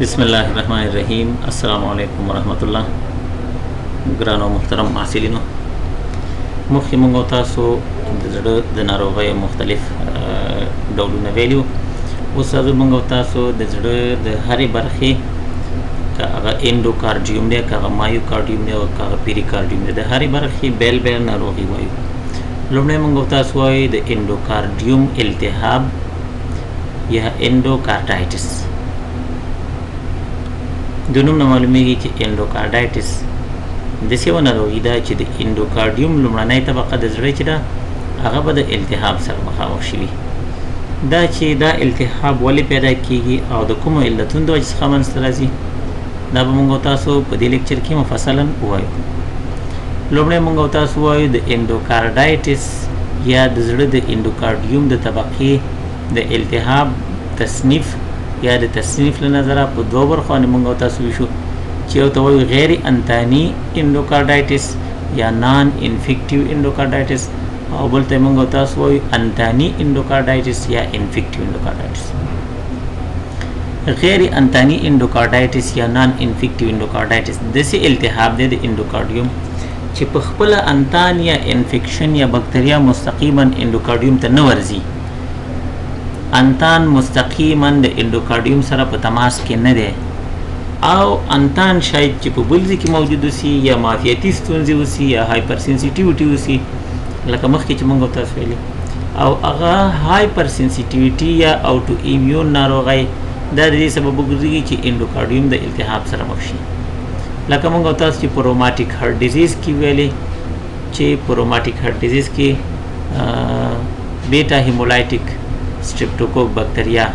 बिस्मिल्लाहिर्रहमानिर्रहीम अस्सलामु अलैकुम वरहमतुल्लाह ګرانو محترم محصلینو مخکې موږ تاسو د زړه د ناروغیو مختلف ډولونه ویلو اوس موږ تاسو د زړه د هرې برخې که هغه انډوکارډیوم دی که هغه مایوکارډیوم دی او که هغه پیریکارډیوم دی د هرې برخې بیل بیل ناروغي وایو لومړی موږ تاسو وایو د انډوکارډیوم التهاب یا انډوکارډایټس د نوم نه معلومیږي چې انډوکارډایټس داسې یوه ناروغي ده چې د انډوکارډیوم لومړنۍ طبقه د زړه چې ده هغه به د التهاب سره مخامخ شوي دا چې دا التهاب ولې پیدا کیږي او د کومو علتونو د وجې څخه منځته راځي دا به موږ تاسو په دې لیکچر کې مفصلا ووایو لومړی موږ تاسو ووایو د انډوکارډایټس یا د زړه د انډوکارډیوم د طبقې د التهاب تصنیف یا د تصنیف له نظره په دوه برخو باندې موږ تاسو ویشو چې یو ته وایو غیر انتاني انډوکارډایټس یا نان انفیکټیو انډوکارډایټس او بل ته موږ تاسو وایو انتاني انډوکارډایټس یا انفیکټیو انډوکارډایټس غیر انتاني انډوکارډایټس یا نان انفیکټیو انډوکارډایټس داسې التهاب دی د انډوکارډیوم چې په خپله انتان یا انفیکشن یا بکتریا مستقیما انډوکارډیوم ته نه ورځي انتان مستقیما د انډوکارډیوم سره په تماس کې نه دی او انتان شاید چې په بل ځای کې موجود اوسي یا معافیتي ستونزې اوسي یا هایپر سنسیټیویټي اوسي لکه مخکې چې موږ تاسو ویلي او هغه هایپر سنسیټیویټي یا اوټو ایمیون ناروغۍ دا د دې سبب وګرځي چې انډوکارډیوم د التهاب سره مخ شي لکه موږ تاسو چې په روماتیک هارت ډیزیز کې ویلي چې په روماتیک هارت ډیزیز کې بیټا هیمولایټیک سټریپټوکوک بکتریا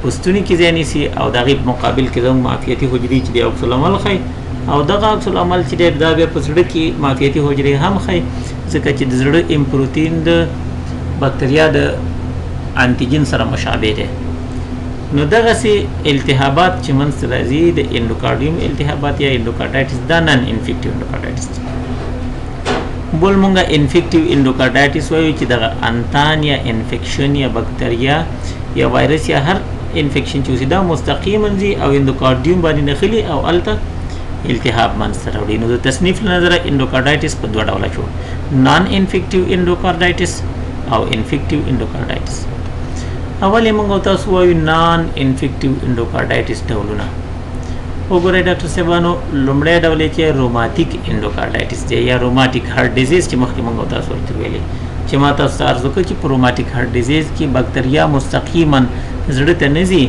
پوستوني کې ځای نیسي او د هغې په مقابل کې زموږ معافیتي حجرې چې دی عکس العمل ښیي او دغه عکس العمل چې دی دا بیا په زړه کې معافیتي حجرې هم ښیي ځکه چې د زړه امپروتین د بکتریا د انټیجن سره مشابه دی نو دغسې التهابات چې منځته راځي د انډوکارډیوم التهابات یا انډوکارډایټس دا نن انفیکټیو انډوکارډایټس دی بل مونږه انفیکټیو انډوکارډایټس وایو چې دغه انتان یا انفیکشن یا بکتریا یا وایرس یا هر انفیکشن چې اوسي دا مستقیما ځي او انډوکارډیوم باندې نښلي او هلته التهاب منځته راوړي نو د تصنیف له نظره انډوکارډایټس په دوه ډوله شو نان انفیکټیو انډوکارډایټس او انفیکټیو انډوکارډایټس اول یې موږ تاسو وایو نان انفیکټیو انډوکارډایټس ډولونه وګورئ ډاکټر صاحبانو لومړی ډول یې چې روماتیک انډوکارډایټس دی یا روماتیک هارت ډیزیز چې مخکې موږ تاسو ورته ویلي چې ما تاسو ته عرض وکړ چې په روماتیک هارت ډیزیز کې بکتریا مستقیما زړه ته نه ځي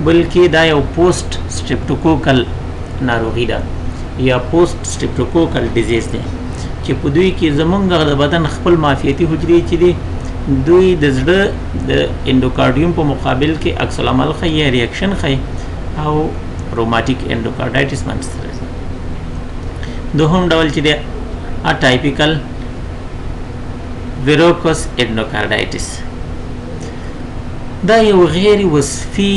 بلکې دا یو پوسټ سټریپټوکوکل ناروغي ده یا پوسټ سټریپټوکوکل ډیزیز دی چې په دوی کې زمونږ د بدن خپل معافیتي حجرې چې دي دوی د زړه د انډوکارډیوم په مقابل کې عکس العمل ښیي یا ریاکشن ښیي او روماتیک انډوکارډایټس منځته راځي دوهم ډول چې دی اټایپیکل ویروکوس انډوکارډایټس دا یو غیر وصفي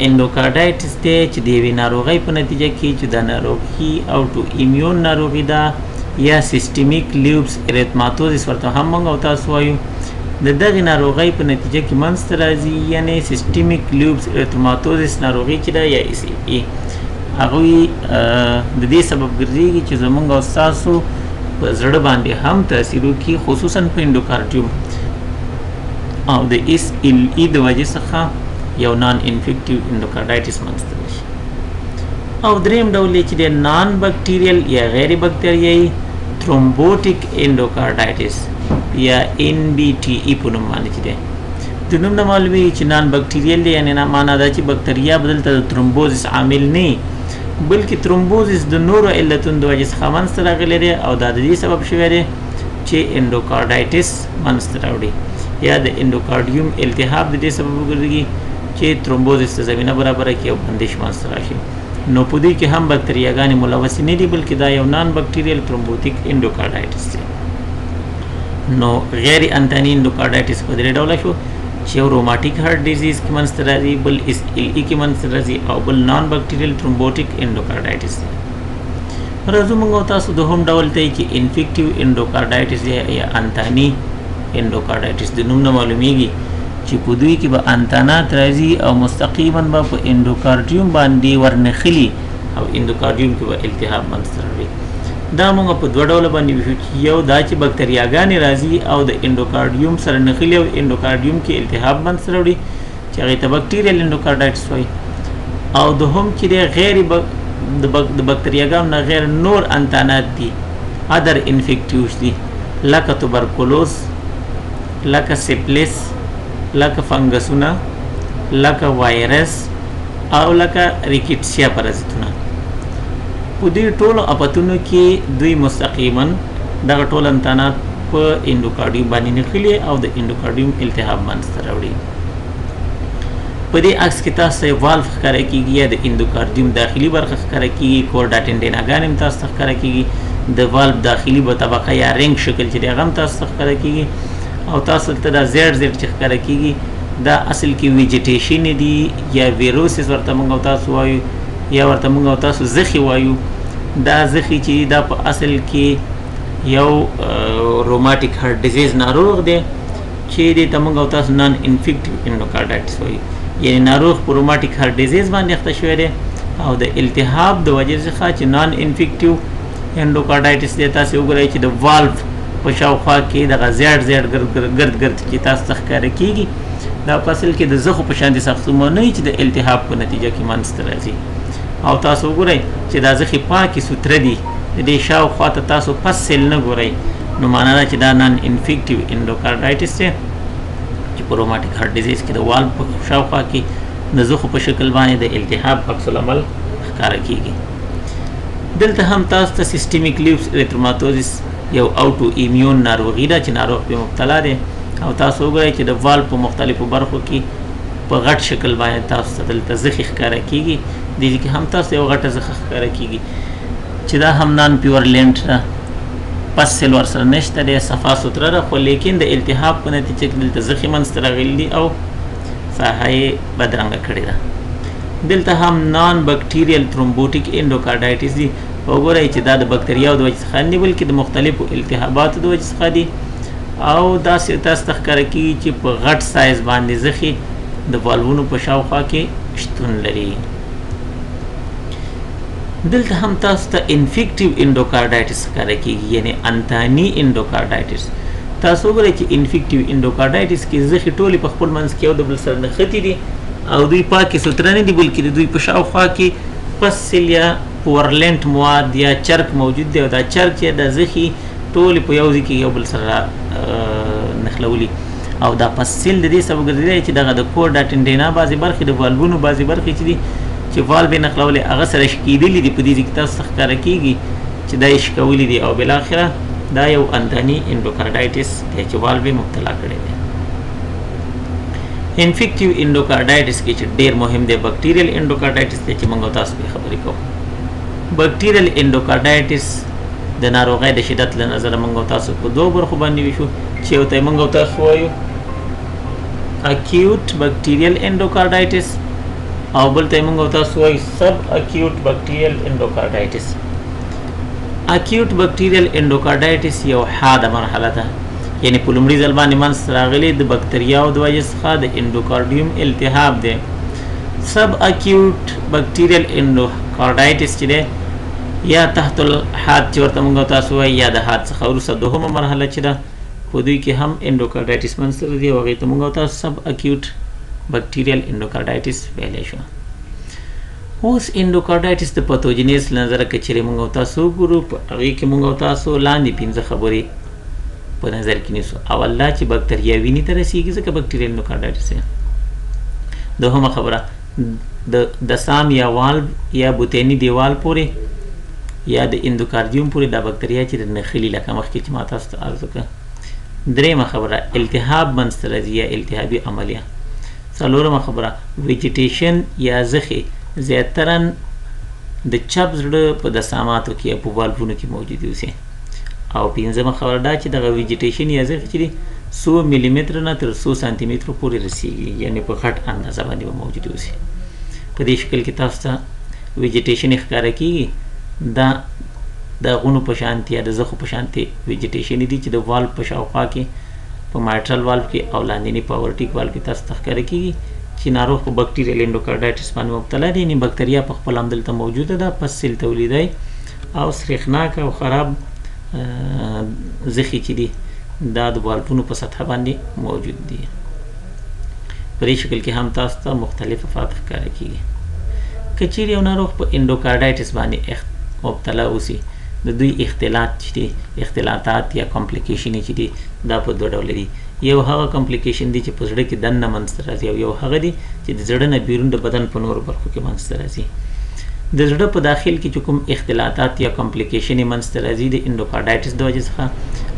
انډوکارډایټس دی چې د یوې ناروغۍ په نتیجه کې چې دا ناروغي اوټو ایمیون ناروغي ده یا سیسټمیک لیوبس ارتماتوزس ورته هم موږ او تاسو وایو د دغې ناروغۍ په نتیجه کې منځته راځي یعنې سیسټمیک لیوبس ارتماتوزس ناروغي چې ده یا اس ای هغوی د دې سبب ګرځېږي چې زموږ او ستاسو په زړه باندې هم تاثیر وکړي خصوصا په انډوکارډیوم او د اس ال ای د وجې څخه یو نان انفیکټیو انډوکارډایټس منځته راشي او دریم ډول یې چې دی نان بکټیریل یا غیر بکتریایي ترومبوټیک انډوکارډایټس یا ان بی ټي ای په نوم باندې چې دی د نوم نه معلومیږي چې نان بکټیریل دی یعنې معنا دا چې بکتریا بدلته د ترومبوزس عامل نه بلکې ترومبوزس د نورو علتونو د وجې څخه منځته راغلی دی او دا د دې سبب شوی دی چې انډوکارډایټس منځته راوړي یا د انډوکارډیوم التهاب د دې سبب وګرځي چې ترومبوزس ته زمینه برابره کړي او بندش منځته راشي نو په دې کې هم بکتریاګانې ملوثې نه دي بلکې دا یو نان بکټیریل ترومبوټیک انډوکارډایټس دی نو غیر انتاني انډوکارډایټس په درې ډوله شو چې یو روماتیک هارت ډیزیز کې منځته راځي بل اس ال ای کې منځته راځي او بل نان بکټیریل ترومبوټیک انډوکارډایټس دی راځو موږ تاسو دوهم ډول ته چې انفیکټیو انډوکارډایټس دی یا انتاني انډوکارډایټس د نوم نه معلومیږي چې په دوی کې به انتانات راځي او مستقیما به په اندوکارډیوم باندې ورنښلي او اندوکارډیوم کې به التهاب منځته راوړي. دا موږ په دوه ډوله باندې ویشو چې یو دا چې بکتریاګانې راځي او د اندوکارډیوم سره نښلي او اندوکارډیوم کې التهاب منځته راوړي چې هغې ته بکټیریل اندوکارډایټس وایي. او دوهم چې دی غیر د بکتریاګانو نه غیر نور انتانات دي، ادر انفیکټیوز دي، لکه توبرکولوز، لکه سپلس، لکه فنګسونه، لکه وایرس او لکه ریکیټسیا پرازیتونه. په دې ټولو اپتونو کې دوی مستقیما دغه ټول انتانات په اندوکارډیوم باندې نښلي او د اندوکارډیوم التهاب منځته راوړي. په دې عکس کې تاسو ته والف ښکاره کېږي یا د اندوکارډیوم داخلي برخه ښکاره کېږي، کورډا ټنډیناګانې هم تاسو ته ښکاره کېږي، د والف داخلي به طبقه یا رنګ شکل چې دی هغه هم تاسو ته ښکاره کېږي. او تاسو ته دا زیډ چې ښکاره کېږي دا اصل کې ویجیټیشن دي یا ویروسز ورته موږ او تاسو وایو یا ورته موږ او تاسو زخي وایو. دا زخي چې دا په اصل کې یو روماتیک هارت ډیزیز ناروغ دی چې دې ته موږ او تاسو نان انفیکټیو اندوکارډایټس وایو، یعنی ناروغ په روماتیک هارت ډیزیز باندې اخته شوی دی او د التهاب د وجې څخه چې نان انفیکټیو اندوکارډایټس دی. تاسو وګورئ چې د والف په شاوخوا کې دغه زیړ ګرد چې تاسو ته ښکاره کېږي دا په اصل کې د زخو په شاندې ساختمانونه چې د التهاب په نتیجه کې منځته راځي. او تاسو وګورئ چې دا زخې پاکې سوتره دي، د دې شاوخوا ته تاسو پس سیل نه ګورئ، نو معنا ده چې دا نان انفیکټیو اندوکارډایټس دی چې په روماتیک هارت ډیزیز کې د والف په شاوخوا کې د زخو په شکل باندې د التهاب عکس العمل ښکاره کېږي. دلته هم تاسو ته سیسټمیک لیوس اریتروماتوزیس یو اوټو ایمیون ناروغي ده چې ناروغ پرې مبتلا دی. او تاسو وګورئ چې د والف په مختلفو برخو کې په غټ شکل باندې تاسو ته دلته زخې ښکاره کېږي. دې کې هم تاسو یو غټه زخه ښکاره کېږي چې دا هم نان پیورلنټ ده، پس سیل ورسره نشته دی، صفا سوتره ده، خو لیکن د التهاب په نتیجه کې دلته زخې منځته راغلي دي او ساحه یې بدرنګه کړې ده. دلته هم نان بکټیریل ترومبوټیک اندوکارډایټس دي. وګورئ چې دا د بکتریاو د وجې څخه نه بلکې د مختلفو التهاباتو د وجې څخه دي او داسې تاسو ته ښکاره کېږي چې په غټ سایز باندې زخې د والوونو په شاوخوا کې شتون لري. دلته هم تاسو ته انفیکټیو اندوکارډایټس ښکاره کېږي، یعنی انتاني اندوکارډایټس. تاسو وګورئ چې انفیکټیو اندوکارډایټس کې زخې ټولې په خپل منځ کې یو د بل سره نښتي دي او دوی پاکې سوتره نه دي بلکې د دوی په شاوخوا کې پسل یا پورلنټ مواد یا چرک موجود دی او دا چرک چې د زخې ټولې په یو ځای کې یو بل سره نښلولي او دا پسل د دې سبب ګرځېدلی چې دغه د کورډا ټنډینا بعضې برخې د والوونو بعضې برخې چې دي چې والو یې نښلولې هغه سره شکېدلي دي. په دې ځای کې تاسو ته ښکاره کېږي چې دا یې شکولي دي او بالاخره دا یو انتاني اندوکارډایټس دی چې والو یې مبتلا کړی دی. انفیکټیو اندوکارډایټس کې چې ډېر مهم دی بکټیریل اندوکارډایټس دی چې موږ تاسو پرې خبرې کوو. بکټیریل اندوکارډایټس د ناروغۍ د شدت له نظره موږ تاسو په دوه برخو باندې ویشو چې یو ته موږ تاسو وایو اکیوټ بکټیریل اندوکارډایټس او بل ته موږ تاسو وایو سب اکیوټ بکټیریل اندوکارډایټس. اکیوټ بکټیریل اندوکارډایټس یو حاده مرحله ده، یعنی په لومړي ځل باندې منځته راغلي د بکتریاو د وجې څخه د اندوکارډیوم التهاب دی. سب اکیوټ بکټیریل اندوکارډایټس چې دی یا تحت الحاد چې ورته موږ تاسو وایي یا د حاد څخه وروسته دوهمه مرحله چې ده په دوی کې هم اندوکارډایټس منځته راځي او هغې ته موږ تاسو سب اکیوټ بکټیریل اندوکارډایټس ویلی شو. اوس اندوکارډایټس د پتوجنیز له نظره که چېرې موږ تاسو وګورو په هغې کې موږ تاسو لاندې 15 خبرې په نظر کې نیسو. اول دا چې بکتریا وینې ته رسېږي ځکه بکټیریل اندوکارډایټس دی. دوهمه خبره د سام یا والو یا بوتیني دیوال پورې یا د اندوکارډیوم پورې دا بکتریا چې د نښلي لکه مخکې چې ما تاسو ته عرض وکړه. درېیمه خبره التهاب منځته راځي یا التهابي عملیه. څلورمه خبره ویجیټیشن یا زخې زیاتره د چپ زړه په دساماتو کې یا په والوونو کې موجودې اوسي. او پنځمه خبره دا چې دغه ویجیټیشن یا زخې چې دي 100 ملي متره نه تر 100 سانتي مترو پورې رسېږي، یعنې په غټ اندازه باندې به موجودې اوسي. په دې شکل کې تاسو ته ویجیټیشن یې ښکاره کېږي. دا د غونو په شانتي یا د زخو په شانتي ویجیټیشن دي چې د والو په شاوخوا کې په مایټرل والف کې او لاندینی په اورټیک والف کې تاسو ته ښکاره کیږي چې ناروغ په بکټیریل انډوکارډایټس باندې مبتلا دی. یعنې بکتریا په خپل هم دلته موجوده ده، پس سیل تولیدی او سریښناک او خراب زخي چې دي دا د والفونو په سطح باندې موجود دي. په دې شکل کې هم تاسو ته مختلف افات ښکاره کیږي. که چیرې یو ناروغ په انډوکارډایټس باندې مبتلا اوسي، د دوی اختلاط چې دي، اختلاطات یا کمپلیکیشنې چې دي دا په دوه ډوله دي. یو هغه کمپلیکیشن دي چې په زړه کې دننه منځته راځي، او یو هغه دي چې د زړه نه بیرون د بدن په نورو برخو کې منځته راځي. د زړه په داخل کې چې کوم اختلاطات یا کمپلیکیشنې منځته راځي د انډوکارډایټس د وجې څخه،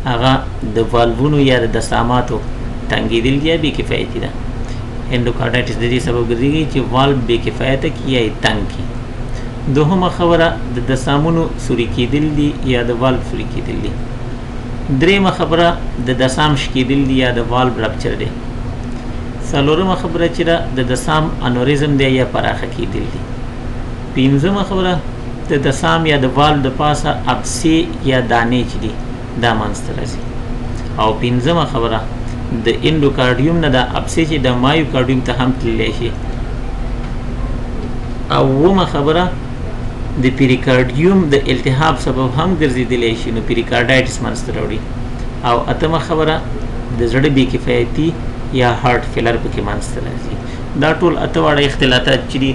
هغه د والوونو یا د دساماتو تنګېدل یا بې کفایتي ده. انډوکارډایټس د دې سبب ګرځېږي چې والو بې کفایته کړي یا یې تنګ کړي. دوهمه خبره د دسامونو سوري کېدل دي یا د والو سوري کېدل دي. درېیمه خبره د دسام شکېدل دي یا د والو رپچر دی. څلورمه خبره چې ده د دسام انوریزم دی یا پراخه کېدل دي. پنځمه خبره د دسام یا د والو د پاسه ابسې یا دانې چې دي دا منځته راځي. او پنځمه خبره د انډوکارډیوم نه دا ابسې چې د مایوکارډیوم ته هم تللی شي. او اومه خبره د پیریکارډیوم د التهاب سبب هم ګرځېدلی شي، نو پیریکارډایټس منځته راوړي. او اتمه خبره د زړه بې کفایتي یا هارټ فیلر پکې منځته راځي. دا ټول اته واړه اختلاطات چې دي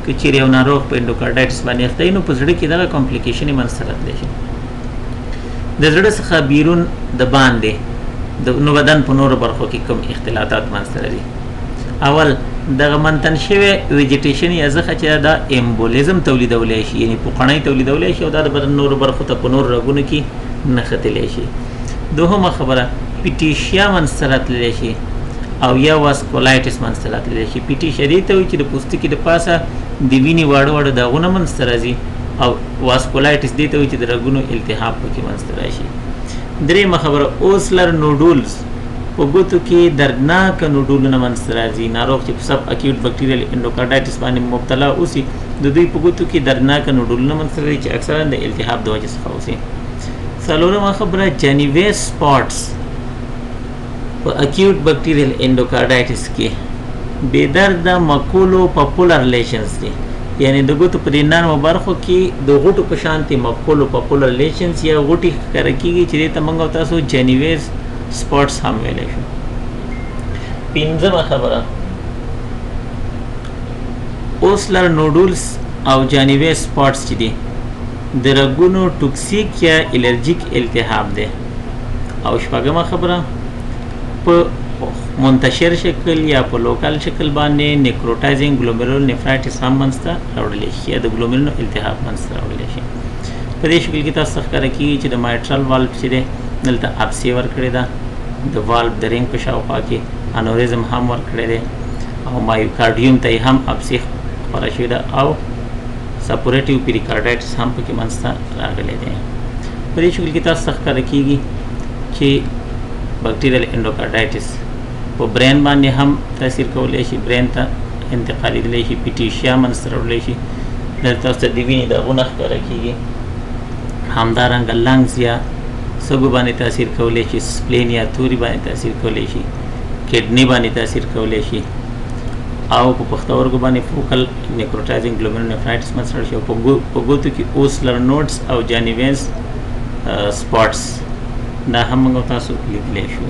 که چیرې یو ناروغ په انډوکارډایټس باندې اخته وي، نو په زړه کې دغه کمپلیکیشنې منځته راتلی شي. د زړه څخه بیرون د باندې نو بدن په نورو برخو کې کوم اختلاطات منځته راځي. اول دغه منتن شوی ویجیټیشن یا زخه چې دا امبولیزم تولیدولی شي، یعنې پوقڼۍ تولیدولی شي او دا د بدن نورو برخو ته په نورو رګونو کې نښتلی شي. دوهمه خبره پیټیشیا منځته راتللی شي او یا واسکولایټس منځته راتللی شي. پیټیشیا دې ته وایي چې د پوستکي د پاسه د وینې واړه واړه داغونه منځته راځي، او واسکولایټس دې ته وایي چې د رګونو التهاب پکې منځته راشي. درېیمه خبره اوسلر نوډولز، په ګوتو کې دردناک نوډولونه منځته راځي. ناروغ چې په سب اکیوټ بکټیریل انډوکارډایټس باندې مبتلا اوسي، د دوی په ګوتو کې دردناک نوډولونه منځته راځي چې اکثرا د التهاب د وجې څخه اوسي. څلورمه خبره جانیویس سپاټس، په اکیوټ بکټیریل انډوکارډایټس کې بې درده مقولو پاپولر لیشنز دي، یعنې د ګوتو په دې نرمو برخو کې د غوټو په شانتې مقولو پاپولر لیشنز یا غوټې ښکاره کېږي چې دې ته موږ او تاسو جانیویس سپاټس هم ویلی شو. پنځمه خبره اوسلر نوډولز او جانیویس سپاټس چې دي د رګونو ټوکسیک یا الرجیک التهاب دی. او شپږمه خبره په منتشر شکل یا په لوکال شکل باندې نیکروټایزینګ ګلومرول نفرایټس هم منځته راوړلی شي یا د ګلومرولو التهاب منځته راوړلی شي. په دې شکل کې تاسو ته ښکاره کېږي چې د مایټرل والف چې دی دلته ابسې ورکړې ده، د والف د رنګ په شاوخوا کې انوریزم هم ورکړی دی، او مایوکارډیوم ته یې هم ابسې خپره شوې ده، او سپوریټیو پیریکارډایټس هم پکې منځته راغلی دی. په دې شکل کې تاسو ته ښکاره کېږي چې بکټیریل انډوکارډایټس په برین باندې هم تاثیر کولی شي، برین ته انتقالېدلی شي، پیټیشیا منځته راوړلی شي. دلته تاسو ته د وینې داغونه ښکاره کېږي. همدارنګه لنګز یا سږو باندې تاثیر کولی شي، سپلین یا توري باندې تاثیر کولی شي، کډنی باندې تاثیر کولی شي، او په پښتورګو باندې فوکل نیکروټایزینګ ګلومرول نفرایټس منځته راشي، او په ګوتو کې اوسلر نوډز او جانیویس سپاټس دا هم موږ تاسو لیدلی شو.